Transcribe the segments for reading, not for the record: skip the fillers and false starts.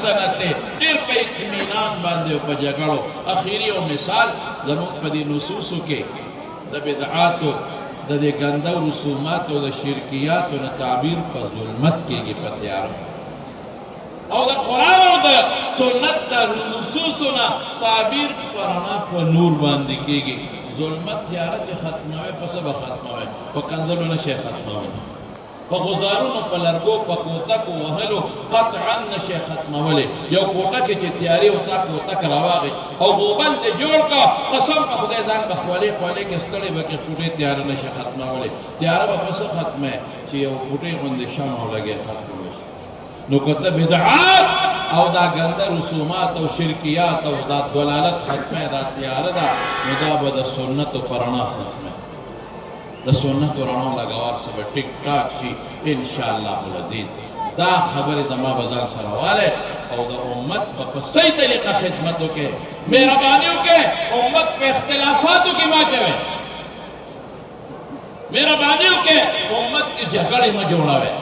सनते ढेर पे इत्मीनान बांधे पे जगड़ो आखिरी और मिसाल जमुक पदी नुसूस के द बिदआत द गंदा रसूमात द शिरकियात व ताबीर पर जुल्मत के पत्यार और द कुरान और द सुन्नत द नुसूसना ताबीर करना पर नूर बांध केगी जुल्मत यार जे खत्म है पसब खत्म है पकंजल न शेख खत्म है पगुजारू न पलरगो पकोता को वहलो कतअन न शेख खत्म वाले यो कोटा के तैयारी होता कोता करवागे और गोबल दे जोड़ का कसम का खुदा जान बखवाले खवाले के स्तड़े बके फुटे तैयार न शेख खत्म वाले तैयार बस खत्म है कि यो फुटे बंदे शम हो लगे खत्म हो नो कोता बिदआत और दा गंदा रसूमात और शिरकियात और दा दलालत खत्म है दा तैयार दा मुदाबद सुन्नत परना खत्म है द सुन्नत राणा लगावार सब टिक टाक शी इंशाअल्लाह अज़ीज दा खबर दमा बाजार सरवाले और द उम्मत पर सही तरीका खिदमतों के मेहरबानियों के उम्मत पे इख्तिलाफातों की माजवे मेहरबानियों के उम्मत की झगड़े में जोड़ावे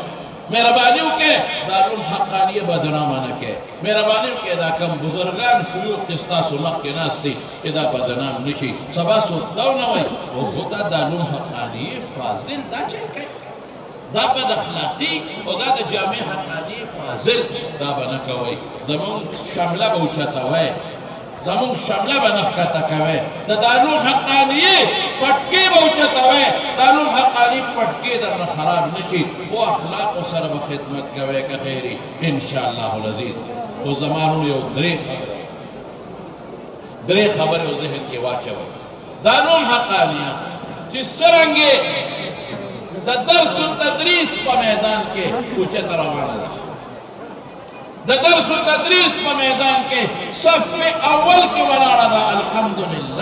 मेहरबानियों के दारुल हक़ानियत बदनामा न के मेहरबानियों के दा कम बुजुर्गान शुयूख किस्ता सुलख के नास्ती के दा बदनाम निशी सबा सुदाव न वही वो होता दारुल हक़ानियत फाजिल दा चेके दा बद अखलाकी और दा जामे हक़ानियत फाजिल दा बना कवई जमुन शामला बहुचता हुए जमुन शामला बनखता कवे दारुल हक़ानियत पटके बहुचता हुए दारुल हक़ानियत पटके दर खराब निशी वो अखलाक और सरब खिदमत कवे का खैरी इंशाअल्लाह अज़ीज वो ज़मानों यो दरे खबर हो ज़हन के वाचव दारुल हक़ानियत जिस तरंगे दर्स तदरीस पर मैदान के ऊंचे तरवाना दर्स तदरीस पर मैदान के सफ़ अव्वल के वलाड़ा अल्हम्दुलिल्लाह।